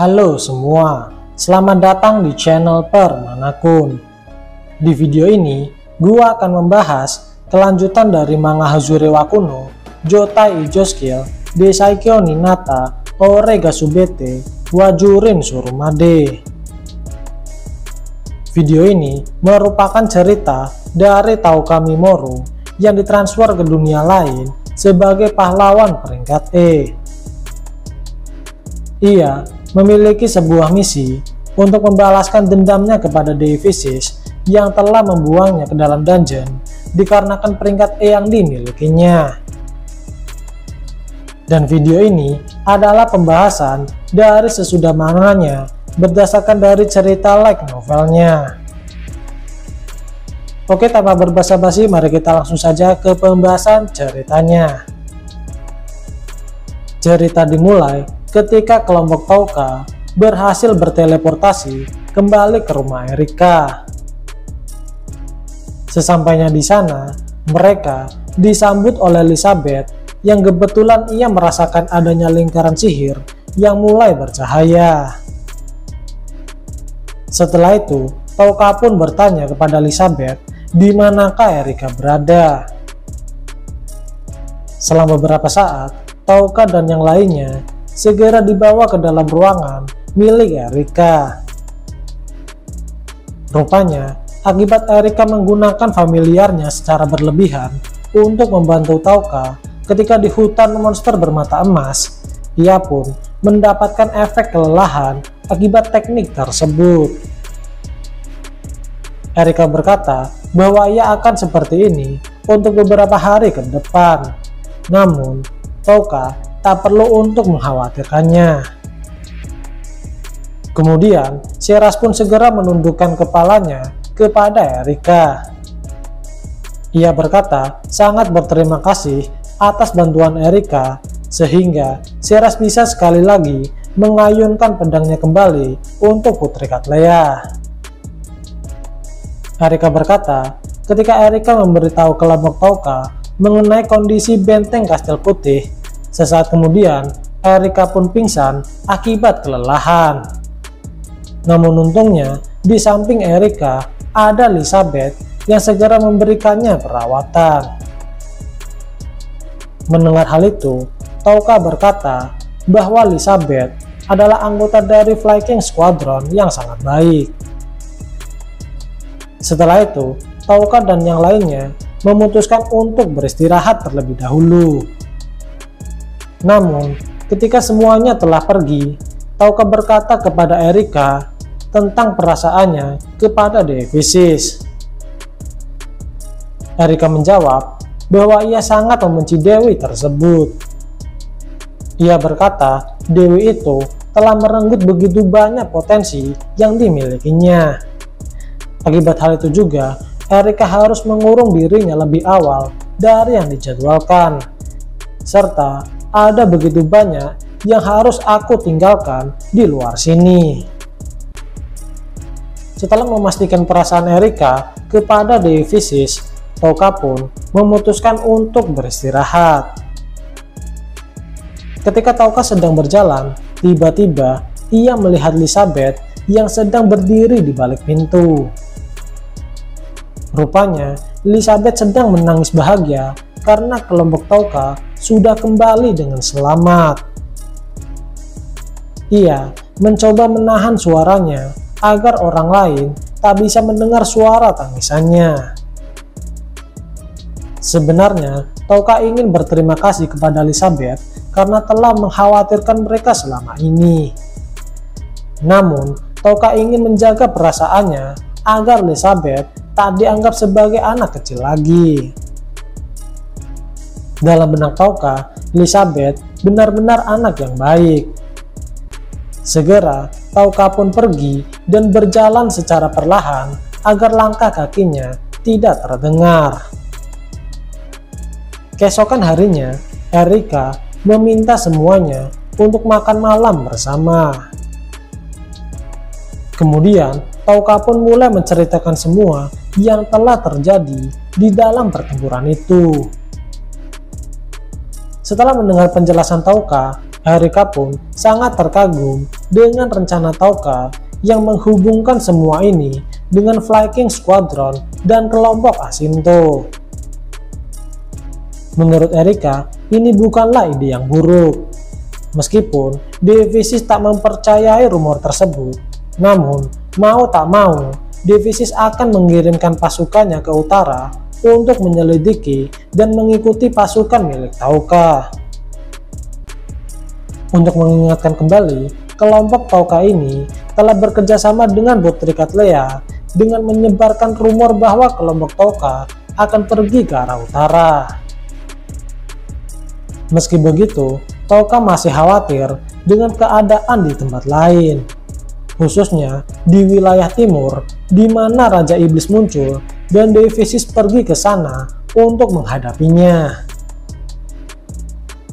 Halo semua, selamat datang di channel Permanakun. Di video ini, gua akan membahas kelanjutan dari manga Hazure wa Kuno, Joutai Ijosuke, Desaikyo Ninata, Ore ga Subete, Wajurin Surumade. Video ini merupakan cerita dari Tauka Mimoru yang ditransfer ke dunia lain sebagai pahlawan peringkat E. Ia memiliki sebuah misi untuk membalaskan dendamnya kepada Devisis yang telah membuangnya ke dalam dungeon dikarenakan peringkat E yang dimilikinya. Dan video ini adalah pembahasan dari sesudah manganya berdasarkan dari cerita light novelnya. Oke, tanpa berbasa-basi, mari kita langsung saja ke pembahasan ceritanya. Cerita dimulai ketika kelompok Tauka berhasil berteleportasi kembali ke rumah Erika. Sesampainya di sana, mereka disambut oleh Elizabeth yang kebetulan ia merasakan adanya lingkaran sihir yang mulai bercahaya. Setelah itu, Tauka pun bertanya kepada Elizabeth di manakah Erika berada. Selang beberapa saat, Tauka dan yang lainnya segera dibawa ke dalam ruangan milik Erika. Rupanya, akibat Erika menggunakan familiarnya secara berlebihan untuk membantu Tauka ketika di hutan monster bermata emas, ia pun mendapatkan efek kelelahan akibat teknik tersebut. Erika berkata bahwa ia akan seperti ini untuk beberapa hari ke depan. Namun, Tauka tak perlu untuk mengkhawatirkannya. Kemudian, Sheras pun segera menundukkan kepalanya kepada Erika. Ia berkata sangat berterima kasih atas bantuan Erika, sehingga Sheras bisa sekali lagi mengayunkan pedangnya kembali untuk Putri Cattleya. Erika berkata, ketika Erika memberitahu kelompok Tauka mengenai kondisi benteng Kastil Putih, sesaat kemudian Erika pun pingsan akibat kelelahan. Namun untungnya, di samping Erika ada Elizabeth yang segera memberikannya perawatan. Mendengar hal itu, Tauka berkata bahwa Elizabeth adalah anggota dari Flying Squadron yang sangat baik. Setelah itu, Tauka dan yang lainnya memutuskan untuk beristirahat terlebih dahulu. Namun, ketika semuanya telah pergi, Tauka berkata kepada Erika tentang perasaannya kepada Devisis. Erika menjawab bahwa ia sangat membenci Dewi tersebut. Ia berkata Dewi itu telah merenggut begitu banyak potensi yang dimilikinya. Akibat hal itu juga, Erika harus mengurung dirinya lebih awal dari yang dijadwalkan, serta ada begitu banyak yang harus aku tinggalkan di luar sini. Setelah memastikan perasaan Erika kepada Devisis, Tauka pun memutuskan untuk beristirahat. Ketika Tauka sedang berjalan, tiba-tiba ia melihat Elizabeth yang sedang berdiri di balik pintu. Rupanya, Elizabeth sedang menangis bahagia karena kelompok Tauka sudah kembali dengan selamat. Ia mencoba menahan suaranya agar orang lain tak bisa mendengar suara tangisannya. Sebenarnya, Tauka ingin berterima kasih kepada Elizabeth karena telah mengkhawatirkan mereka selama ini. Namun, Tauka ingin menjaga perasaannya agar Elizabeth tak dianggap sebagai anak kecil lagi. Dalam benak Tauka, Elizabeth benar-benar anak yang baik. Segera, Tauka pun pergi dan berjalan secara perlahan agar langkah kakinya tidak terdengar. Keesokan harinya, Erika meminta semuanya untuk makan malam bersama. Kemudian, Tauka pun mulai menceritakan semua yang telah terjadi di dalam pertempuran itu. Setelah mendengar penjelasan Tauka, Erika pun sangat terkagum dengan rencana Tauka yang menghubungkan semua ini dengan Flying Squadron dan kelompok Asinto. Menurut Erika, ini bukanlah ide yang buruk. Meskipun Devisis tak mempercayai rumor tersebut, namun mau tak mau, Devisis akan mengirimkan pasukannya ke utara untuk menyelidiki dan mengikuti pasukan milik Tauka. Untuk mengingatkan kembali, kelompok Tauka ini telah bekerjasama dengan Putri Cattleya dengan menyebarkan rumor bahwa kelompok Tauka akan pergi ke arah utara. Meski begitu, Tauka masih khawatir dengan keadaan di tempat lain, khususnya di wilayah timur di mana Raja Iblis muncul dan Devisis pergi ke sana untuk menghadapinya.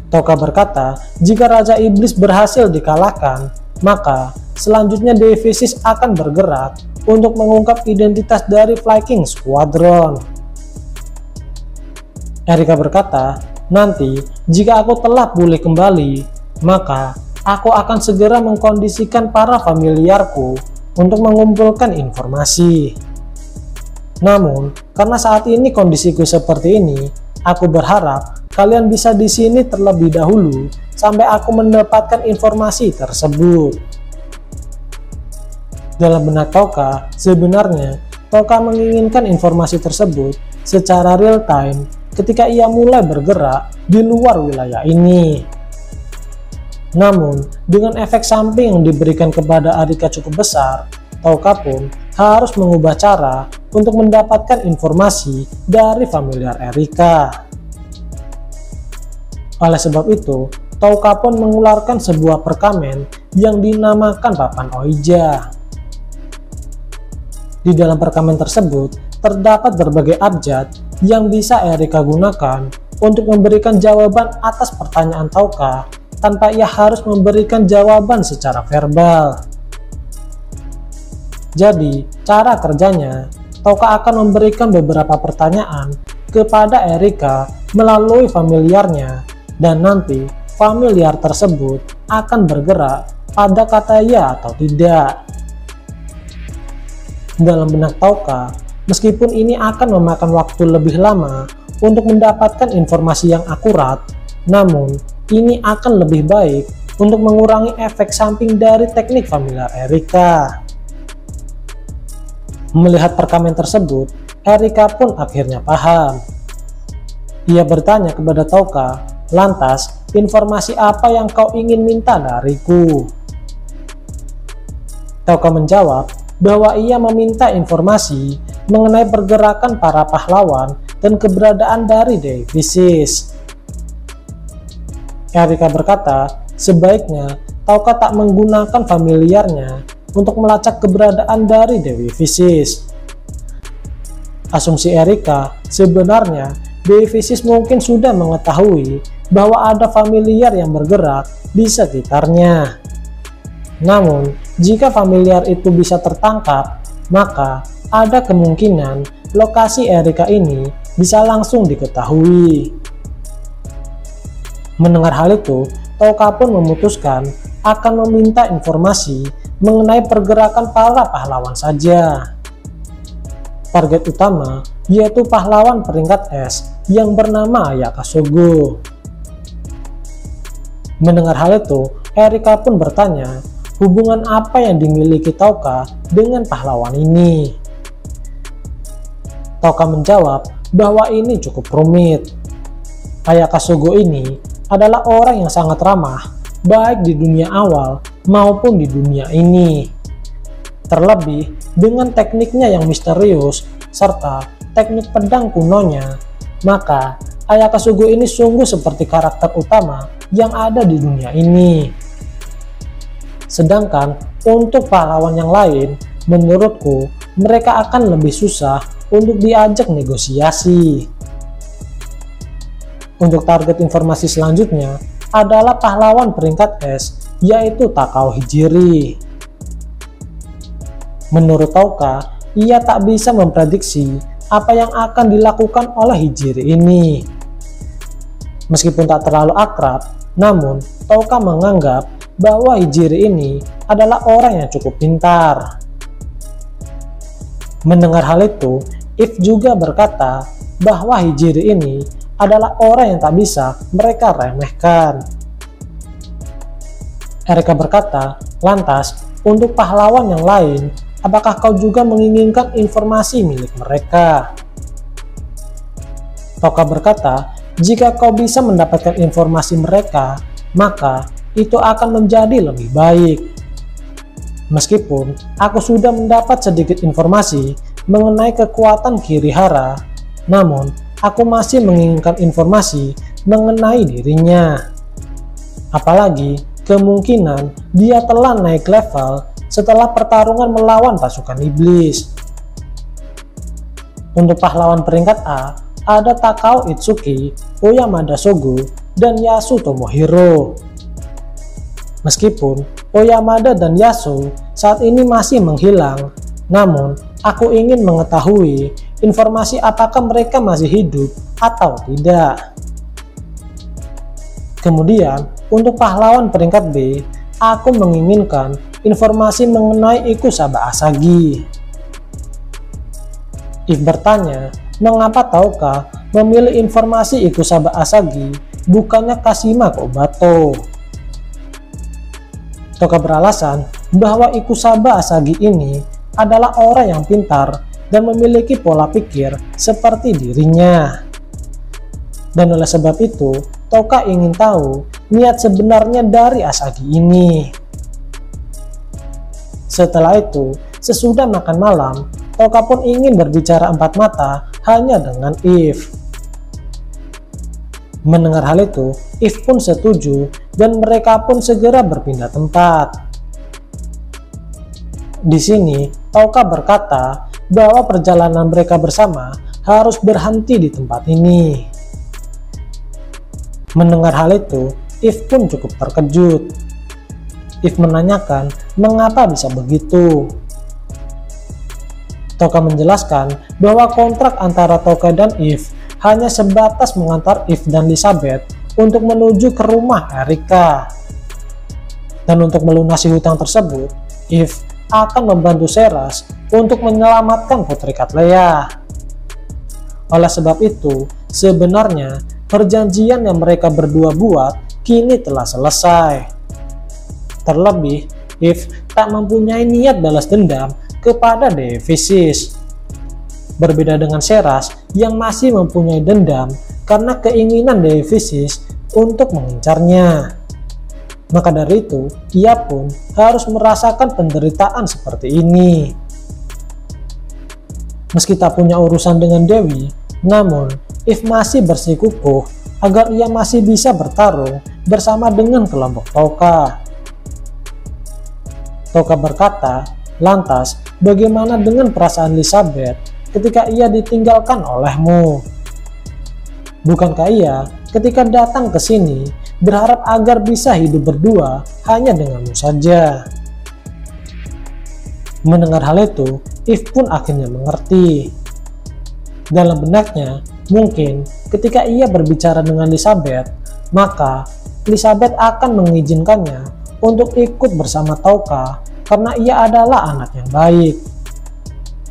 Tauka berkata, jika Raja Iblis berhasil dikalahkan, maka selanjutnya Devisis akan bergerak untuk mengungkap identitas dari Flying Squadron. Erika berkata, nanti jika aku telah pulih kembali, maka aku akan segera mengkondisikan para familiarku untuk mengumpulkan informasi. Namun, karena saat ini kondisiku seperti ini, aku berharap kalian bisa di sini terlebih dahulu sampai aku mendapatkan informasi tersebut. Dalam benak Tauka, sebenarnya Tauka menginginkan informasi tersebut secara real time ketika ia mulai bergerak di luar wilayah ini. Namun, dengan efek samping yang diberikan kepada Erika cukup besar, Tauka pun harus mengubah cara untuk mendapatkan informasi dari familiar Erika. Oleh sebab itu, Tauka pun mengeluarkan sebuah perkamen yang dinamakan Papan Oija. Di dalam perkamen tersebut, terdapat berbagai abjad yang bisa Erika gunakan untuk memberikan jawaban atas pertanyaan Tauka tanpa ia harus memberikan jawaban secara verbal. Jadi, cara kerjanya, Tauka akan memberikan beberapa pertanyaan kepada Erika melalui familiarnya, dan nanti familiar tersebut akan bergerak pada kata ya atau tidak. Dalam benak Tauka, meskipun ini akan memakan waktu lebih lama untuk mendapatkan informasi yang akurat, namun ini akan lebih baik untuk mengurangi efek samping dari teknik familiar Erika. Melihat perkamen tersebut, Erika pun akhirnya paham. Ia bertanya kepada Tauka, lantas informasi apa yang kau ingin minta dariku? Tauka menjawab bahwa ia meminta informasi mengenai pergerakan para pahlawan dan keberadaan dari Devisis. Erika berkata, sebaiknya Tauka tak menggunakan familiarnya untuk melacak keberadaan dari Devisis. Asumsi Erika, sebenarnya Devisis mungkin sudah mengetahui bahwa ada familiar yang bergerak di sekitarnya. Namun, jika familiar itu bisa tertangkap, maka ada kemungkinan lokasi Erika ini bisa langsung diketahui. Mendengar hal itu, Tauka pun memutuskan akan meminta informasi mengenai pergerakan para pahlawan saja. Target utama yaitu pahlawan peringkat S yang bernama Ayaka Sogo. Mendengar hal itu, Erika pun bertanya, hubungan apa yang dimiliki Tauka dengan pahlawan ini? Tauka menjawab bahwa ini cukup rumit. Ayaka Sogo ini adalah orang yang sangat ramah, baik di dunia awal maupun di dunia ini. Terlebih dengan tekniknya yang misterius serta teknik pedang kunonya, maka Ayaka Sogo ini sungguh seperti karakter utama yang ada di dunia ini. Sedangkan untuk pahlawan yang lain, menurutku mereka akan lebih susah untuk diajak negosiasi. Untuk target informasi selanjutnya adalah pahlawan peringkat S, yaitu Takao Hijiri. Menurut Tauka, ia tak bisa memprediksi apa yang akan dilakukan oleh Hijiri ini. Meskipun tak terlalu akrab, namun Touka menganggap bahwa Hijiri ini adalah orang yang cukup pintar. Mendengar hal itu, If juga berkata bahwa Hijiri ini adalah orang yang tak bisa mereka remehkan. Erika berkata, "Lantas, untuk pahlawan yang lain, apakah kau juga menginginkan informasi milik mereka?" Touka berkata, "Jika kau bisa mendapatkan informasi mereka, maka itu akan menjadi lebih baik. Meskipun aku sudah mendapat sedikit informasi mengenai kekuatan Kirihara, namun aku masih menginginkan informasi mengenai dirinya. Apalagi kemungkinan dia telah naik level setelah pertarungan melawan pasukan iblis." Untuk pahlawan peringkat A, ada Takao Itsuki, Oyamada Sogu, dan Yasu Tomohiro. Meskipun Oyamada dan Yasu saat ini masih menghilang, namun aku ingin mengetahui informasi apakah mereka masih hidup atau tidak. Kemudian, untuk pahlawan peringkat B, aku menginginkan informasi mengenai Ikusaba Asagi. If bertanya, mengapa Touka memilih informasi Ikusaba Asagi bukannya Kashima Kobato? Touka beralasan bahwa Ikusaba Asagi ini adalah orang yang pintar dan memiliki pola pikir seperti dirinya. Dan oleh sebab itu, Touka ingin tahu niat sebenarnya dari Asagi ini. Setelah itu, sesudah makan malam, Touka pun ingin berbicara empat mata hanya dengan If. Mendengar hal itu, If pun setuju dan mereka pun segera berpindah tempat. Di sini, Touka berkata bahwa perjalanan mereka bersama harus berhenti di tempat ini. Mendengar hal itu, If pun cukup terkejut. If menanyakan mengapa bisa begitu. Touka menjelaskan bahwa kontrak antara Touka dan If hanya sebatas mengantar If dan Elizabeth untuk menuju ke rumah Erika. Dan untuk melunasi hutang tersebut, If akan membantu Seras untuk menyelamatkan Putri Cattleya. Oleh sebab itu, sebenarnya perjanjian yang mereka berdua buat kini telah selesai. Terlebih, If tak mempunyai niat balas dendam kepada Dewi Fisis. Berbeda dengan Seras yang masih mempunyai dendam karena keinginan Dewi Fisis untuk mengincarnya. Maka dari itu, ia pun harus merasakan penderitaan seperti ini. Meski tak punya urusan dengan Dewi, namun If masih bersikukuh agar ia masih bisa bertarung bersama dengan kelompok Touka. Touka berkata, "Lantas, bagaimana dengan perasaan Elizabeth ketika ia ditinggalkan olehmu? Bukankah ia ketika datang ke sini berharap agar bisa hidup berdua hanya denganmu saja?" Mendengar hal itu, If pun akhirnya mengerti. Dalam benaknya, mungkin ketika ia berbicara dengan Elizabeth, maka Elizabeth akan mengizinkannya untuk ikut bersama Touka karena ia adalah anak yang baik.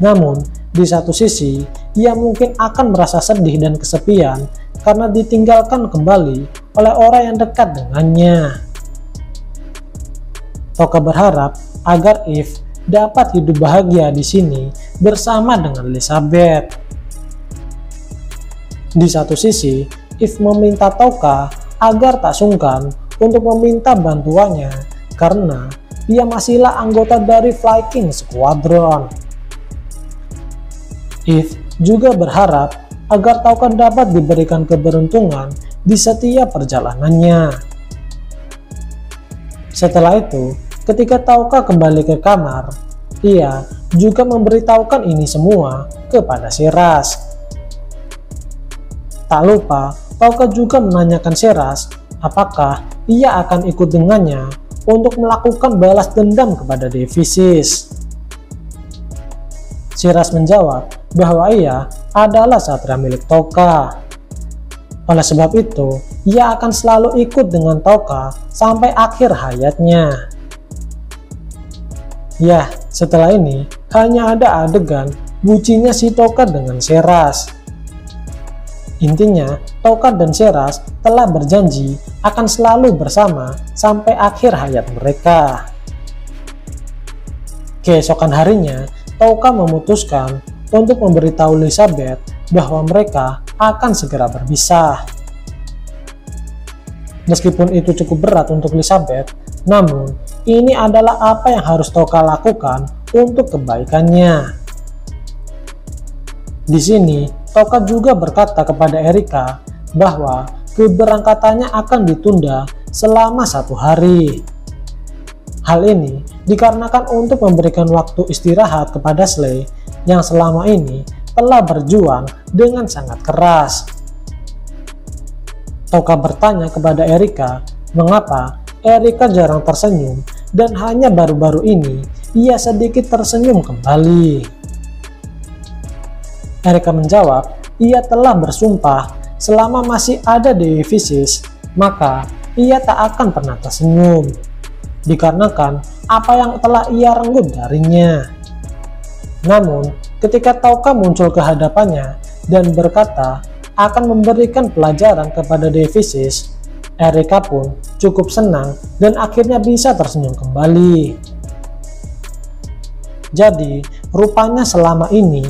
Namun, di satu sisi, ia mungkin akan merasa sedih dan kesepian karena ditinggalkan kembali oleh orang yang dekat dengannya. Touka berharap agar If dapat hidup bahagia di sini bersama dengan Elizabeth. Di satu sisi, If meminta Touka agar tak sungkan untuk meminta bantuannya karena ia masihlah anggota dari Viking Squadron. If juga berharap agar Touka dapat diberikan keberuntungan di setiap perjalanannya. Setelah itu, ketika Touka kembali ke kamar, ia juga memberitahukan ini semua kepada Seras. Tak lupa, Touka juga menanyakan Seras apakah ia akan ikut dengannya untuk melakukan balas dendam kepada Dewi Fisis. Seras menjawab bahwa ia adalah satria milik Touka. Oleh sebab itu, ia akan selalu ikut dengan Touka sampai akhir hayatnya. Ya, setelah ini hanya ada adegan bucinnya si Touka dengan Sheras. Intinya, Touka dan Sheras telah berjanji akan selalu bersama sampai akhir hayat mereka. Keesokan harinya, Touka memutuskan untuk memberitahu Elizabeth bahwa mereka akan segera berpisah. Meskipun itu cukup berat untuk Elizabeth, namun ini adalah apa yang harus Touka lakukan untuk kebaikannya. Di sini, Touka juga berkata kepada Erika bahwa keberangkatannya akan ditunda selama 1 hari. Hal ini dikarenakan untuk memberikan waktu istirahat kepada Slay yang selama ini telah berjuang dengan sangat keras. Touka bertanya kepada Erika mengapa Erika jarang tersenyum dan hanya baru-baru ini ia sedikit tersenyum kembali. Erika menjawab, ia telah bersumpah selama masih ada Dewi Pisces, maka ia tak akan pernah tersenyum, dikarenakan apa yang telah ia renggut darinya. Namun, ketika Touka muncul ke hadapannya dan berkata akan memberikan pelajaran kepada Dewi Pisces, Erika pun cukup senang dan akhirnya bisa tersenyum kembali. Jadi, rupanya selama ini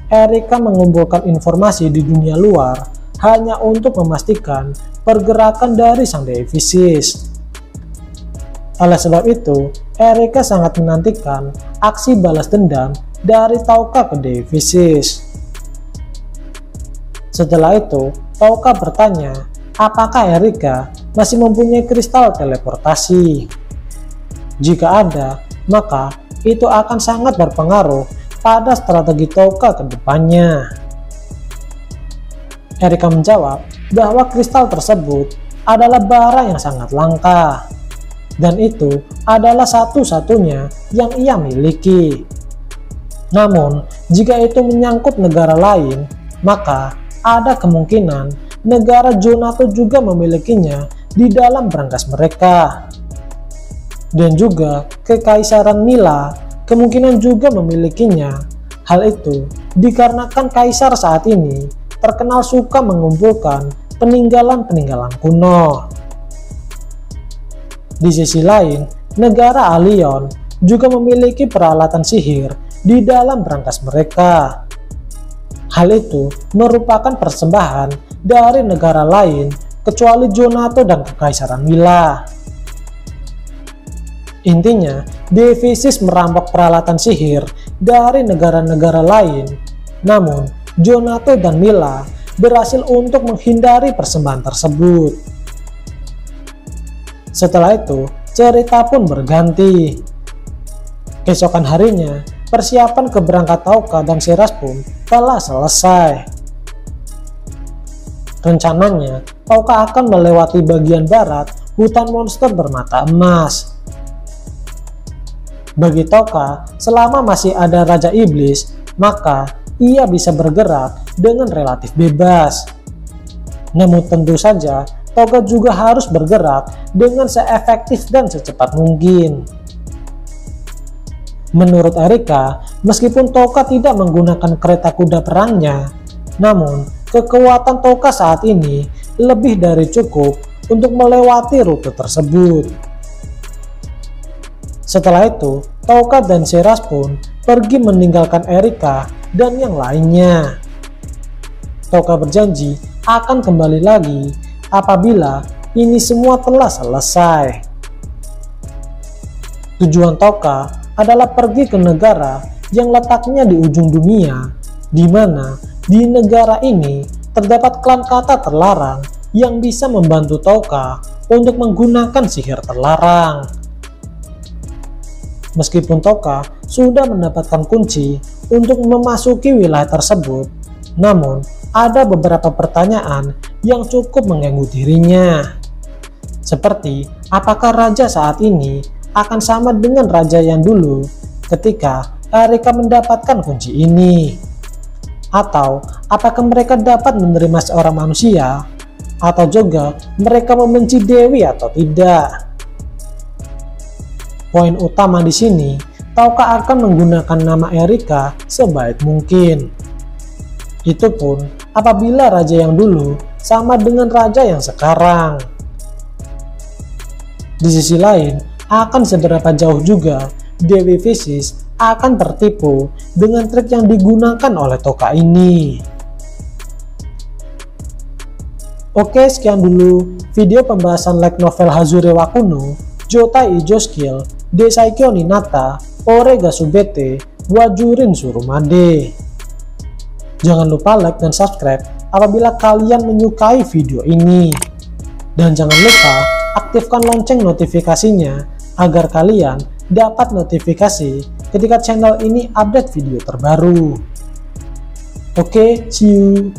Erika mengumpulkan informasi di dunia luar hanya untuk memastikan pergerakan dari sang Dewi Pisces. Oleh sebab itu, Erika sangat menantikan aksi balas dendam dari Touka ke Dewi Pisces. Setelah itu, Touka bertanya apakah Erika masih mempunyai kristal teleportasi. Jika ada, maka itu akan sangat berpengaruh pada strategi Touka ke depannya. Erika menjawab bahwa kristal tersebut adalah barang yang sangat langka, dan itu adalah satu-satunya yang ia miliki. Namun, jika itu menyangkut negara lain, maka ada kemungkinan negara Zonato juga memilikinya di dalam brankas mereka. Dan juga Kekaisaran Mila kemungkinan juga memilikinya. Hal itu dikarenakan kaisar saat ini terkenal suka mengumpulkan peninggalan-peninggalan kuno. Di sisi lain, negara Alion juga memiliki peralatan sihir di dalam brankas mereka. Hal itu merupakan persembahan dari negara lain kecuali Zonato dan Kekaisaran Mila. Intinya, Dewi Pisces merampok peralatan sihir dari negara-negara lain, namun Zonato dan Mila berhasil untuk menghindari persembahan tersebut. Setelah itu, cerita pun berganti. Keesokan harinya, persiapan keberangkatan Touka dan Sheras pun telah selesai. Rencananya, Touka akan melewati bagian barat hutan monster bermata emas. Bagi Touka, selama masih ada Raja Iblis, maka ia bisa bergerak dengan relatif bebas. Namun tentu saja, Touka juga harus bergerak dengan seefektif dan secepat mungkin. Menurut Erika, meskipun Touka tidak menggunakan kereta kuda perangnya, namun kekuatan Touka saat ini lebih dari cukup untuk melewati rute tersebut. Setelah itu, Touka dan Sheras pun pergi meninggalkan Erika dan yang lainnya. Touka berjanji akan kembali lagi apabila ini semua telah selesai. Tujuan Touka adalah pergi ke negara yang letaknya di ujung dunia, di mana di negara ini terdapat klan kata terlarang yang bisa membantu Touka untuk menggunakan sihir terlarang. Meskipun Touka sudah mendapatkan kunci untuk memasuki wilayah tersebut, namun ada beberapa pertanyaan yang cukup mengganggu dirinya. Seperti, apakah raja saat ini akan sama dengan raja yang dulu ketika Erika mendapatkan kunci ini? Atau apakah mereka dapat menerima seorang manusia atau juga mereka membenci Dewi atau tidak. Poin utama di sini, Tauka akan menggunakan nama Erika sebaik mungkin. Itu pun apabila raja yang dulu sama dengan raja yang sekarang. Di sisi lain, akan seberapa jauh juga Dewi Visis akan tertipu dengan trik yang digunakan oleh Tauka ini. Oke, sekian dulu video pembahasan light novel Hazure wa Kuno, Joutai Ijo Skill, Desaikyo Ninata, Orega Subete, Wajurin Surumade. Jangan lupa like dan subscribe apabila kalian menyukai video ini. Dan jangan lupa aktifkan lonceng notifikasinya agar kalian dapat notifikasi ketika channel ini update video terbaru. Oke, see you.